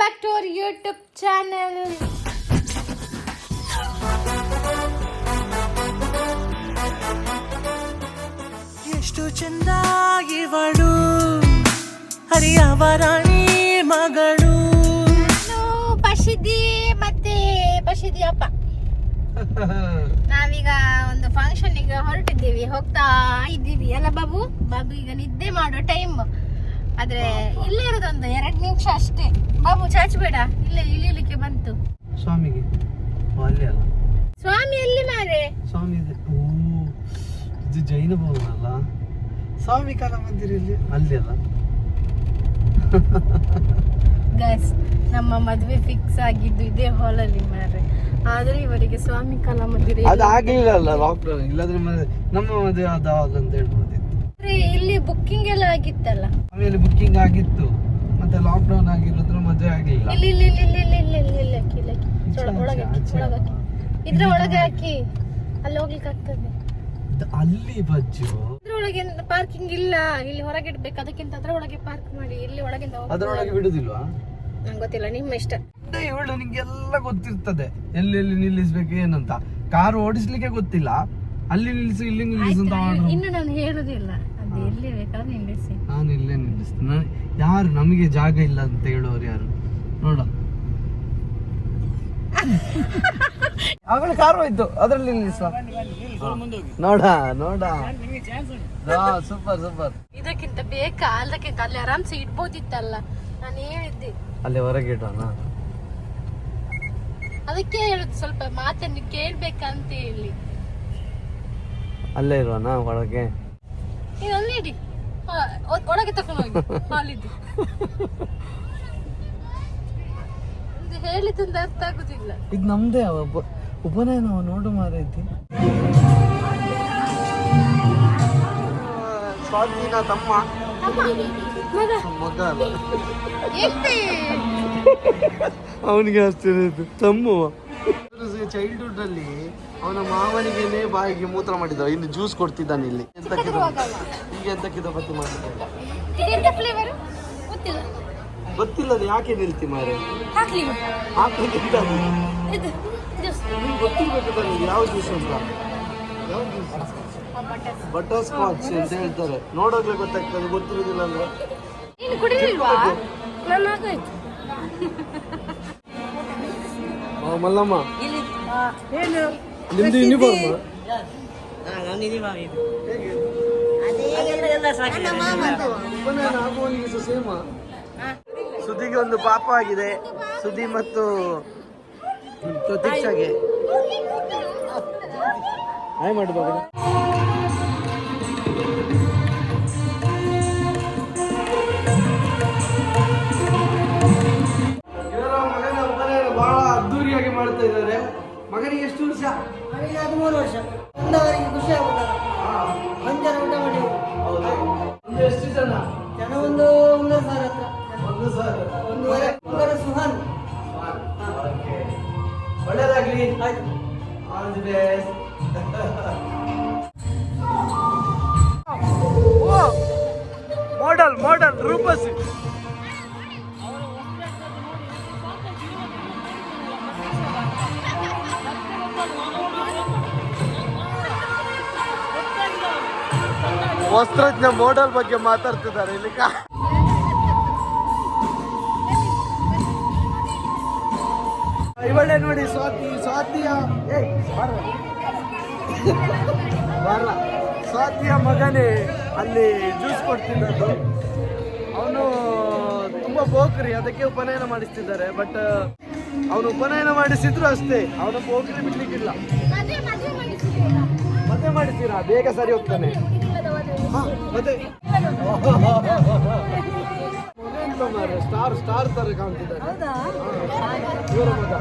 Back to our YouTube channel. ಎಷ್ಟು ಚಂದಾಗಿವಳು ಹರಿಯವರಾಣಿ ಮಗಳು. ಪಶಿದಿ ಮತ್ತೆ ಪಶಿದಿ ಅಪ್ಪ ನಾವೀಗ ಒಂದು ಫಂಕ್ಷನ್ ಗೆ ಹೊರಟಿದ್ದೀವಿ, ಹೋಗ್ತಾ ಇದ್ದೀವಿ ಅಲ್ಲ ಬಾಬು. ಬಾಬು ಈಗ ನಿದ್ದೆ ಮಾಡೋ ಟೈಮ್, ಆದ್ರೆ ಇಲ್ಲೇ ಇರೋದೊಂದು 2 ನಿಮಿಷ ಅಷ್ಟೇ. ಬಾಬು ಚಾಚಬೇಡ, ಇಲ್ಲೇ ಇಳಿಲಿಕ್ಕೆ ಬಂತು. ಸ್ವಾಮಿಗೆ ಅಲ್ಲಿ ಅಲ್ಲ, ಸ್ವಾಮಿ ಎಲ್ಲಿ ಮಾರೆ? ಸ್ವಾಮಿ ಇದೆ. ಓ ಇದು ಜೈನ ಭವನ ಅಲ್ಲ, ಸ್ವಾಮಿ ಕಲಾ ಮಂದಿರ ಇಲ್ಲಿ ಅಲ್ಲಿ ಅಲ್ಲ. ಗೈಸ್, ನಮ್ಮ ಮದುವೆ ಫಿಕ್ಸ್ ಆಗಿದ್ದು ಇದೇ ಹಾಲ್ ಅಲ್ಲಿ ಮಾರೆ, ಆದ್ರೆ ಇವರಿಗೆ ಸ್ವಾಮಿ ಕಲಾ ಮಂದಿರ ಅದು ಆಗ್ಲಿಲ್ಲ ಅಲ್ಲ, ಲಾಕ್ಡೌನ್. ಇಲ್ಲದ್ರೆ ನಮ್ಮ ಮದುವೆ ಅದು ಹಾಲ್ ಅಂತ ಹೇಳ್ಬೋದಿತ್ತು. ಇಲ್ಲಿ ಬುಕ್ಕಿಂಗ್ ಎಲ್ಲ ಆಗಿತ್ತಲ್ಲ, ಆಮೇಲೆ ಬುಕ್ಕಿಂಗ್ ಆಗಿತ್ತು, ಮತ್ತೆ ಲಾಕ್ಡೌನ್ ಆಗಿರೋದ್ರ ಮದುವೆ ಆಗ್ಲಿಲ್ಲ. ಇಲ್ಲಿ ಇಲ್ಲಿ ಇಲ್ಲಿ ಇಲ್ಲಿ ಇಲ್ಲಿ ಇಲ್ಲಿ ಇಲ್ಲಿ ಹಾಕಿ, ಇಲ್ಲಿ ಹಾಕಿ. ಒಳಗೆ ಹಾಕಿ, ಇದ್ರ ಒಳಗೆ ಹಾಕಿ, ಅಲ್ಲಿ ಹೋಗ್ಲಿಕ್ಕೆ ಆಗ್ತದೆ. ಅಲ್ಲಿ ಬಜ್ಜು ಇದ್ರೊಳಗೆ ಪಾರ್ಕಿಂಗ್ ಇಲ್ಲ, ಇಲ್ಲಿ ಹೊರಗೆ ಇಡ್ಬೇಕು, ಅದಕ್ಕಿಂತ ಅದ್ರ ಒಳಗೆ ಪಾರ್ಕ್ ಮಾಡಿ. ಇಲ್ಲಿ ಒಳಗಿಂದ ಅದರೊಳಗೆ ಬಿಡುದಿಲ್ವಾ? ನಂಗೆ ಗೊತ್ತಿಲ್ಲ, ನಿಮ್ಮ ಇಷ್ಟ. ಇವಳು ನಿಂಗೆಲ್ಲ ಗೊತ್ತಿರ್ತದೆ, ಎಲ್ಲೆಲ್ಲಿ ನಿಲ್ಲಿಸ್ಬೇಕು ಏನಂತ. ಕಾರು ಓಡಿಸ್ಲಿಕ್ಕೆ ಗೊತ್ತಿಲ್ಲ, ಅಲ್ಲಿ ನಿಲ್ಲಿಸು ಇಲ್ಲಿ ನಿಲ್ಲಿಸು ಅಂತ. ಇನ್ನು ನಾನು ಹೇಳುದಿಲ್ಲ, ಅದು ಎಲ್ಲಿ ಬೇಕಾದ್ರೆ ನಿಲ್ಲಿಸಿ. ನಾನು ಇಲ್ಲೇ ನಿಲ್ಲಿಸ್ತೇನೆ. ಯಾರು ನಮಗೆ ಜಾಗ ಇಲ್ಲ ಅಂತ ಹೇಳೋರು ಯಾರು? ನೋಡ, ಅವಳ ಕಾರು ಹೋಯ್ತು, ಅದ್ರಲ್ಲಿ ನಿಲ್ಲಿಸುವ. ನೋಡ ನೋಡ, ಸೂಪರ್ ಸೂಪರ್. ಇದಕ್ಕಿಂತ ಬೇಕಾ? ಅದಕ್ಕಿಂತ ಅಲ್ಲಿ ಆರಾಮ್ಸೆ ಇಡ್ಬೋದಿತ್ತಲ್ಲ, ನಾನು ಹೇಳಿದ್ದೆ. ಅಲ್ಲಿ ಹೊರಗೆ ಇಡೋಣ, ಅದಕ್ಕೆ ಹೇಳುದು ಸ್ವಲ್ಪ ಮಾತನ್ನು ಕೇಳ್ಬೇಕಂತ ಹೇಳಿ. ಅಲ್ಲೇ ಇರುವನಾ ಒಳಗೆ? ಅಲ್ಲಿ ಇಡಿ, ಒಳಗೆ ತಕೊಂಡು ಹೋಗಿ ಹಾಲಿದ್ದು. ಹೇಳಿದಂತ ಅರ್ಥ ಆಗುದಿಲ್ಲ. ಇದು ನಮ್ದೇ ಉಪನಯನ, ನೋಡು ಮಾರೈತಿ. ಸ್ವಾಧೀನ ತಮ್ಮ ಮಗ ಅಲ್ಲ, ಅವನಿಗೆ ಅಷ್ಟೇ ತಮ್ಮವ. ಚೈಲ್ಡ್ಹುಡ್ ಅಲ್ಲಿ ಅವನ ಮಾವನಿಗೆನೆ ಬಾಯಿಗೆ ಮೂತ್ರ ಮಾಡಿದ, ಇನ್ನು ಜ್ಯೂಸ್ ಕೊಡ್ತಿದ್ದಾನೆ. ಇಲ್ಲಿ ಈಗ ಎಂತಕ್ಕಿದ ಪತ್ತಿ ಮಾಡ್ತಿದ್ದ ಗೊತ್ತಿಲ್ಲ. ಯಾಕೆ ನಿಲ್ತಿ ಮಾರೆ? ಹಾಕ್ಲಿಕ್ಕೆ ಗೊತ್ತಿರ್ಬೇಕು ನನಗೆ ಯಾವ ಜ್ಯೂಸ್ ಅಂತ. ಯಾವ ಜ್ಯೂಸ್? ಬಟರ್ ಸ್ಕಾಚ್ ಅಂತ ಹೇಳ್ತಾರೆ. ನೋಡೋಗ್ಲೇ ಗೊತ್ತಾಗ್ತದೆ, ಗೊತ್ತಿರೋದಿಲ್ಲ ಅಂದ್ರೆ. ಮಲ್ಲಮ್ಮ, ನಿಮ್ದು ಯೂನಿಫಾರ್ಮ್? ಸೇಮ. ಸುದಿಗೆ ಒಂದು ಪಾಪ ಆಗಿದೆ, ಸುದಿ ಮತ್ತು ಪ್ರತೀಕ್ಷಾಗೆ. ಹಾಯ್ ಮಾಡ್ಬೋದು. ಮಗನ ಉಪನಯನ ಬಹಳ ಅದ್ದೂರಿಯಾಗಿ ಮಾಡ್ತಾ ಇದ್ದಾರೆ. ಮಗನಿಗೆ ಎಷ್ಟು ವರ್ಷ? 13 ವರ್ಷ. ಬಂದವರಿಗೆ ಖುಷಿ ಆಗುತ್ತಲ್ಲ, ಬಂಜಾರ ಊಟ ಮಾಡಿ. ಒಂದು ಎಷ್ಟು ಜನ? ಜನ ಒಂದು 1,000 ಹತ್ರ. 1,000? 1,500. ಮಗನ ಸುಹಾನ್. ಒಳ್ಳೇದಾಗ್ಲಿ. ಆಯ್ತು. All the best. ಮಾಡೆಲ್ ರೂಪಸಿ. ವಸ್ತ್ರಜ್ಞ ಮಾಡೆಲ್ ಬಗ್ಗೆ ಮಾತಾಡ್ತಿದ್ದಾರೆ ಇಲ್ಲಿ. ಇವಳೆ ನೋಡಿ, ಸ್ವಾತಿಯ ಸ್ವಾತಿಯ ಮಗನೇ ಅಲ್ಲಿ ಜ್ಯೂಸ್ ಕೊಡ್ತಿದ್ದದ್ದು. ಅವನು ತುಂಬಾ ಬೋಕ್ರಿ, ಅದಕ್ಕೆ ಉಪನಯನ ಮಾಡಿಸ್ತಿದ್ದಾರೆ. ಬಟ್ ಅವನು ಉಪನಯನ ಮಾಡಿಸಿದ್ರು ಅಷ್ಟೇ, ಅವನ ಬೋಕ್ರಿ ಬಿಡ್ಲಿಕ್ಕಿಲ್ಲ. ಮತ್ತೆ ಮಾಡಿಸ್ತೀರಾ? ಬೇಗ ಸರಿ ಹೋಗ್ತಾನೆ. ಮತ್ತೆ ಸ್ಟಾರ್ ತರ ಕಾಣ್ತಿದ್ದಾರೆ ಇವರ ಮಗ.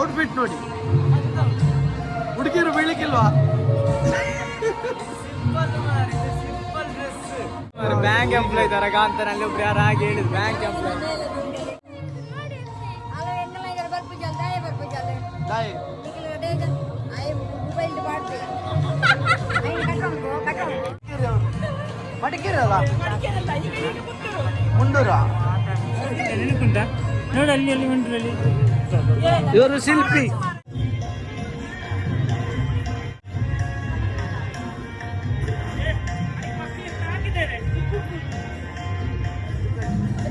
ಔಟ್ಫಿಟ್ ನೋಡಿ, ಹುಡುಗಿಯರು ಬೀಳಕ್ಕಿಲ್ವಾ? ಬ್ಯಾಂಕ್ ಎಂಪ್ಲಾಯ್ ತರ ಕಾಂತಾನೆ. ಅಲ್ಲಿ ಒಬ್ರು ಯಾರು ಹಾಗೆ ಹೇಳಿದ್ರು, ಬ್ಯಾಂಕ್ ಎಂಪ್ಲಾಯ್. ಮಡಿಕೇರಿ ಅಲ್ಲ? ಮುಂಡೂರ ನೆನಪುಂಟಾ ನೋಡಿ ಅಲ್ಲಿ ಅಲ್ಲಿ ಮುಂಡ್ರಲ್ಲಿ ಇವರು ಶಿಲ್ಪಿ.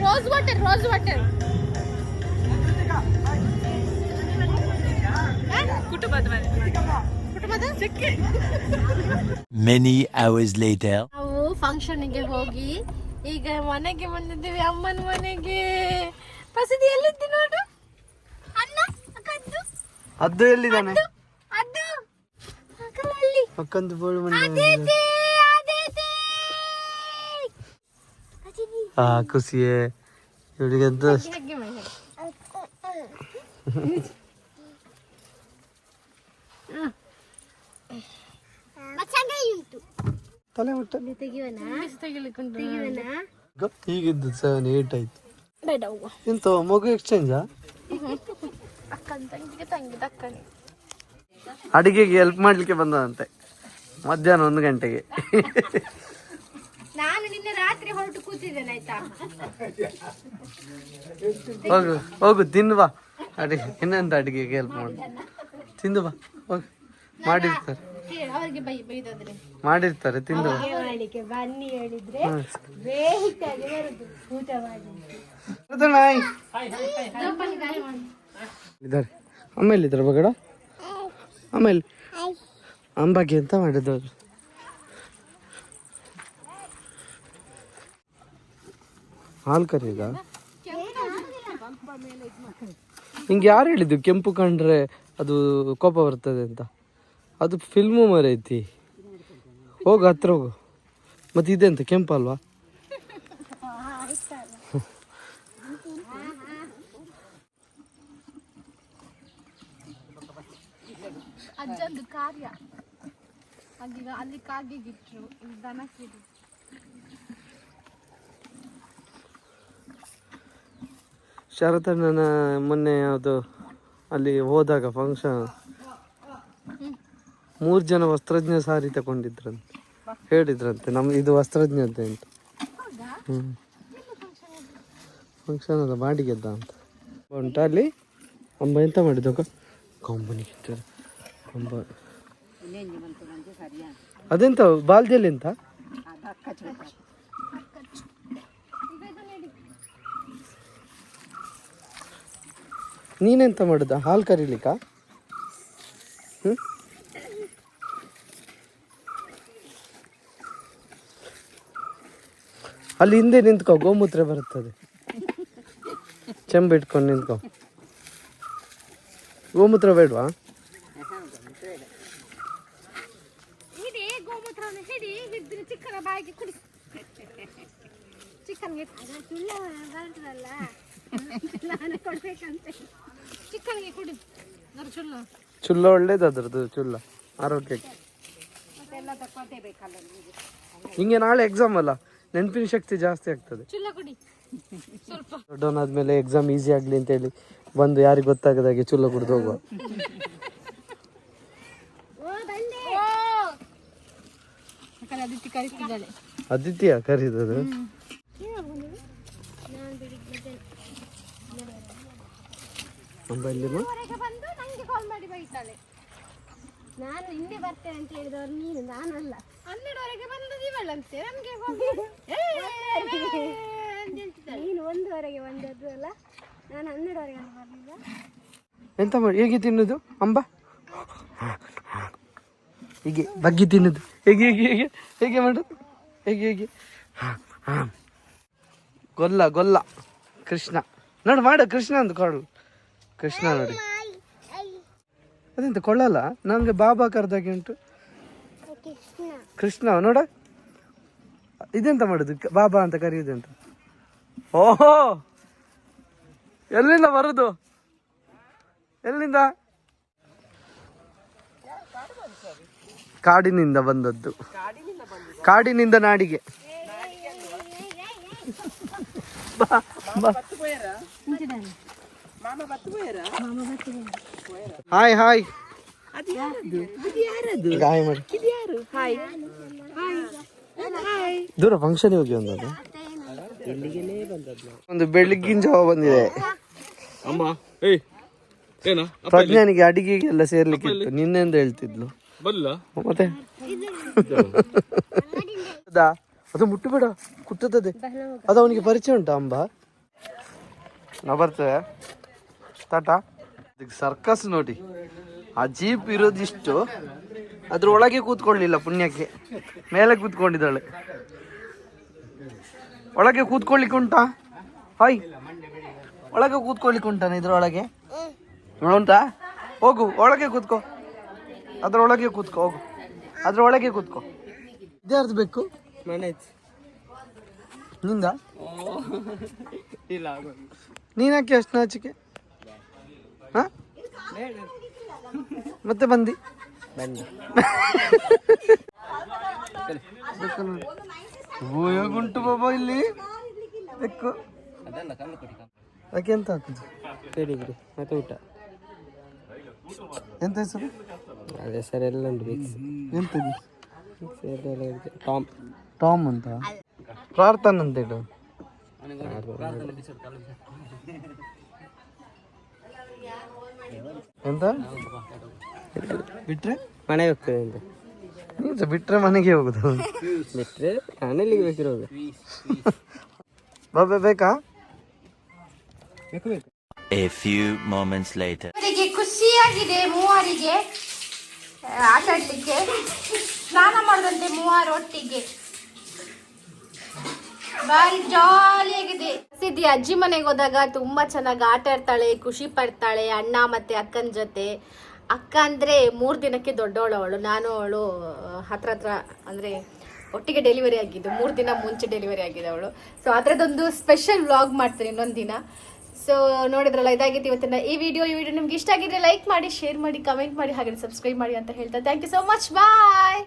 ರೋಸ್ ವಾಟರ್ ಕುಟುಂಬದ Many hours later. ನಾವು ಫಂಕ್ಷನ್ಗೆ ಹೋಗಿ ಈಗ ಮನೆಗೆ ಬಂದಿದ್ದೀವಿ, ಅಮ್ಮನ ಮನೆಗೆ. ಪ್ರಸಿದ್ಧಿ ಎಲ್ಲಿದ್ದಿ ನೋಡು, ಅಣ್ಣ ಅಕ್ಕದ್ದು ಅದು ಎಲ್ಲಿದ್ದಾನೆ? ಅದು ಅಕ್ಕನಲ್ಲಿ ಅಕ್ಕಂದು ಬೋಳು ಅದೇತೆ. ಖುಷಿಯೇ ಇವಳಿಗಂತ ಹಾಗೆ ಮಾಡಿ. ತಲೆ ಮುಟ್ಟ ತೆಗಿಲಿಕ್ಕುಂಟು. ಹೀಗಿದ್ದು 7-8 ಆಯ್ತು. ಬೇಡ ಅವ್ವ. ಎಂತ ಮಗು ಎಕ್ಸ್ಚೇಂಜಾ? ಅಕ್ಕನ ತಂಗಿ ಅಕ್ಕನೇ. ಅಡಿಗೆಗೆ ಹೆಲ್ಪ್ ಮಾಡ್ಲಿಕ್ಕೆ ಬಂದದಂತೆ ಮಧ್ಯಾಹ್ನ 1 ಗಂಟೆಗೆ. ನಾನು ನಿನ್ನೆ ರಾತ್ರಿ ಹೊರಟು ಕೂತಿದ್ದೇನೆ ಆಯ್ತಾ. ಹೋಗು ತಿಂದು ಬಾ. ಅಡಿಗೆ ಇನ್ನೆಂತ ಅಡಿಗೆಗೆ ಹೆಲ್ಪ್ ಮಾಡು, ತಿಂದು ಬಾ ಹೋಗು. ಮಾಡಿರ್ತಾರೆ ಅವರಿಗೆ ಬೈದಾದ್ರೆ ಮಾಡಿರ್ತಾರೆ, ತಿಂದು ಬಾ. ಬನ್ನಿ ಹೇಳಿದ್ರೆ ಬೇಹಿತಾಗಿ ಬರುದು ಊಟ ಮಾಡಿ. ಇದ್ದಾರೆ ಆಮೇಲೆ ಇದ್ರ ಬಗಡ ಆಮೇಲೆ ಅಂಬಾಗಿ ಅಂತ ಮಾಡಿದವ್ರು. ಹಾಲು ಕರೀಗ ಹಿಂಗೆ ಯಾರು ಹೇಳಿದ್ದು ಕೆಂಪು ಕಂಡ್ರೆ ಅದು ಕೋಪ ಬರ್ತದೆ ಅಂತ? ಅದು ಫಿಲ್ಮು ಮರೈತಿ. ಹೋಗು ಹತ್ರ ಹೋಗು. ಮತ್ತೆ ಇದೆಂತ ಕೆಂಪು ಅಲ್ವಾ? ಅಜ್ಜಂದು ಕಾರ್ಯ ಅಲ್ಲಿ ಕಾಗಿಗಿಟ್ರು, ದನಕ್ಕಿದ್ರು. ಶರತಣ್ಣನ ಮೊನ್ನೆ ಯಾವುದು ಅಲ್ಲಿ ಹೋದಾಗ ಫಂಕ್ಷನ್ 3 ಜನ ವಸ್ತ್ರಜ್ಞ ಸಾರಿ ತಗೊಂಡಿದ್ರಂತೆ, ಹೇಳಿದ್ರಂತೆ ಇದು ವಸ್ತ್ರಜ್ಞತೆ ಅಂತ. ಫಂಕ್ಷನ್ ಅಲ್ಲ ಬಾಡಿಗೆದ್ದ ಅಂತ ಉಂಟ ಅಲ್ಲಿ. ಅಂಬ ಎಂತ ಮಾಡಿದಾಗ ಕಂಬನಿಗೆ ಅಂಬ ಅದೆಂತ ಬಾಲ್ದಿಯಲ್ಲಿ ಎಂತ ನೀನೆಂತ ಮಾಡುದ? ಹಾಲು ಕರೀಲಿಕ್ಕ? ಅಲ್ಲಿ ಹಿಂದೆ ನಿಂತ್ಕೋ, ಗೋಮೂತ್ರ ಬರುತ್ತದೆ. ಚೆಂಬಿಟ್ಕೊಂಡು ನಿಂತ್ಕೋ. ಗೋಮೂತ್ರ ಬೇಡವಾ? ಚಿಕ್ಕನ ಬಾಯಿಗೆ ಕುಡಿ. ಚಿಕ್ಕನ್ಗೆ ನಾನೇ ಕೊಡ್ಬೇಕಂತೆ. ಚಿಕ್ಕನ್ಗೆ ಕುಡಿ ಚುಲ್ಲ ಒಳ್ಳೇದು ಅದ್ರದ್ದು, ಚುಲ್ಲ ಆರೋಗ್ಯಕ್ಕೆ. ಹಿಂಗೆ ನಾಳೆ ಎಕ್ಸಾಮ್ ಅಲ್ಲ, ನೆನಪಿನ ಶಕ್ತಿ ಜಾಸ್ತಿ ಆಗ್ತದೆ. ಚುಲ್ಲ ಕುಡಿ ಸ್ವಲ್ಪ. ದೊಡ್ಡವನಾದ್ಮೇಲೆ ಎಕ್ಸಾಮ್ ಈಸಿ ಆಗ್ಲಿ ಅಂತ ಹೇಳಿ ಬಂದು ಯಾರಿಗೆ ಗೊತ್ತಾಗದಾಗೆ ಚುಲ್ಲ ಕುಡ್ದು ಹೋಗುವ. ಅದಿತಿಯ ಕರೀದದು? ಬಂದು ನಂಗೆ ಕಾಲ್ ಮಾಡಿ ಬೈತಾಳೆ. ನಾನು ಹಿಂದೆ ಬರ್ತೇನೆ ಅಂತ ಹೇಳಿದವರು ನೀನು, ನಾನಲ್ಲ. 12ವರೆಗೆ ಬಂದದ್ದು ಇವಳಂತೆ. ನಮ್ಗೆ ನೀನು 1ವರೆಗೆ ಬಂದದ್ದು ಅಲ್ಲ, ನಾನು 12ವರೆಗೆ ಬರಲಿಲ್ಲ. ಎಂತ ಮಾಡಿ ಹೇಗೆ ತಿನ್ನುದು ಅಂಬ? ಹೀಗೆ ಬಗ್ಗಿ ತಿನ್ನುದು. ಹೇಗೆ ಹೇಗೆ ಹೇಗೆ ಹೇಗೆ ಮಾಡುದು? ಹೇಗೆ ಹೇಗೆ? ಗೊಲ್ಲ ಕೃಷ್ಣ ನೋಡು, ಮಾಡು ಕೃಷ್ಣ ಅಂತ ಕೊಳ್ಳ. ಕೃಷ್ಣ ನೋಡಿ, ಅದೆಂತ ಕೊಳ್ಳಲ್ಲ, ನನಗೆ ಬಾಬಾ ಕರೆದಾಗೆ ಉಂಟು. ಕೃಷ್ಣ ನೋಡ, ಇದೆಂತ ಮಾಡುದು? ಬಾಬಾ ಅಂತ ಕರೆಯುವುದೆಂತ? ಓಹೋ, ಎಲ್ಲಿಂದ ಬರುದು? ಎಲ್ಲಿಂದ? ಕಾಡಿನಿಂದ ಬಂದದ್ದು, ಕಾಡಿನಿಂದ ನಾಡಿಗೆ. ಹಾಯ್ ಹಾಯ್ ಗಾಯ ಮಾಡಿ ದೂರ ಫಂಕ್ಷನ್ ಹೋಗಿ ಒಂದದು ಒಂದು ಬೆಳಗಿನ ಜಾವ ಬಂದಿದೆ. ಅಮ್ಮ ಏಯ್ ಏನ ಪ್ರಜ್ಞಾನಿಗೆ ಅಡಿಗೆಗೆಲ್ಲ ಸೇರ್ಲಿಕ್ಕೆ ಇತ್ತು ನಿನ್ನೆಂದ ಹೇಳ್ತಿದ್ಲು. ಬಲ್ಲ ಮತ್ತೆ ಹೌದಾ? ಅದು ಮುಟ್ಟಬೇಡ, ಕುಟ್ಟುತ್ತದೆ. ಅದು ಅವನಿಗೆ ಪರಿಚಯ ಉಂಟಾ ಅಂಬ? ನಾ ಬರ್ತೇವೆ ಟಾಟಾ. ಸರ್ಕಸ್ ನೋಡಿ, ಆ ಜೀಪ್ ಇರೋದಿಷ್ಟು, ಅದ್ರ ಒಳಗೆ ಕೂತ್ಕೊಳ್ಳಿಲ್ಲ ಪುಣ್ಯಕ್ಕೆ, ಮೇಲೆ ಕೂತ್ಕೊಂಡಿದ್ದಾಳೆ. ಒಳಗೆ ಕೂತ್ಕೊಳ್ಳಿಕ್ಕೆ ಉಂಟಾ? ಹಾಯ್, ಒಳಗೆ ಕೂತ್ಕೊಳ್ಳಿಕ್ಕೆ ಉಂಟಾನ ಇದ್ರೊಳಗೆ? ಉಂಟಾ? ಹೋಗು ಒಳಗೆ ಕೂತ್ಕೋ, ಅದ್ರೊಳಗೆ ಕೂತ್ಕೋ, ಹೋಗು ಅದ್ರೊಳಗೆ ಕೂತ್ಕೋ. ಇದ್ಯಾರ್ದು ಬೇಕು? ನಿಂದ? ಇಲ್ಲ ನೀನ್ಯಾಕೆ ಅಷ್ಟು ನಾಚಿಕೆ? ಹ ಮತ್ತೆ ಬಂದು ಉಂಟು ಬಾಬಾ ಇಲ್ಲಿ ಬೆಕ್ಕು. ಅದಕ್ಕೆ ಎಂತ ಹಾಕುದು? ಮತ್ತೆ ಊಟ ಎಂತ ಹೆಸರು? ಅದೇ ಸರ್ ಎಲ್ಲ ಉಂಟು. ಎಂತದು? ಟಾಮ್ ಟಾಮ್ ಅಂತ, ಪ್ರಾರ್ಥನಾ ಅಂತ ಹೇಳು. ಎಂತ ಬಿಟ್ರೆ ಮನೆಗೆ ಹೋಗ್ತದೆ ಅಂತ ನೀನು ಬಿಟ್ರೆ ಮನೆಗೆ ಹೋಗುದು? ಬಿಟ್ಟರೆ ನಾನೆಲ್ಲಿಗೆ ಬೇಕಿರೋದು. ಬಾಬೆ ಬೇಕಾ? A few moments later. ಅವರಿಗೆ ಖುಷಿಯಾಗಿದೆ ಮೂವರಿಗೆ ಆಟ ಆಡ್ಲಿಕ್ಕೆ. ಸ್ನಾನ ಮಾಡಿದಂತೆ ಮೂವರು ಒಟ್ಟಿಗೆ ಬಾರಿ ಜಾಲಿಯಾಗಿದೆ. ಸಿದ್ಧಿ ಅಜ್ಜಿ ಮನೆಗೆ ಹೋದಾಗ ತುಂಬಾ ಚೆನ್ನಾಗಿ ಆಟ ಆಡ್ತಾಳೆ, ಖುಷಿ ಪಡ್ತಾಳೆ ಅಣ್ಣ ಮತ್ತೆ ಅಕ್ಕನ ಜೊತೆ. ಅಕ್ಕ ಅಂದ್ರೆ 3 ದಿನಕ್ಕೆ ದೊಡ್ಡವಳು ಅವಳು, ನಾನು ಅವಳು ಹತ್ರ ಅಂದ್ರೆ ಒಟ್ಟಿಗೆ ಡೆಲಿವರಿ ಆಗಿದ್ದು, 3 ದಿನ ಮುಂಚೆ ಡೆಲಿವರಿ ಆಗಿದೆ ಅವಳು. ಸೊ ಅದರದೊಂದು ಸ್ಪೆಷಲ್ ವ್ಲಾಗ್ ಮಾಡ್ತೀನಿ ಇನ್ನೊಂದು ದಿನ. ಸೊ ನೋಡಿದ್ರಲ್ಲ, ಇದಾಗಿತ್ತು ಇವತ್ತಿನ ಈ ವಿಡಿಯೋ ನಿಮ್ಗೆ ಇಷ್ಟ ಆಗಿದ್ರೆ ಲೈಕ್ ಮಾಡಿ, ಶೇರ್ ಮಾಡಿ, ಕಮೆಂಟ್ ಮಾಡಿ, ಹಾಗೆ ಸಬ್ಸ್ಕ್ರೈಬ್ ಮಾಡಿ ಅಂತ ಹೇಳ್ತಾ thank you so much, bye.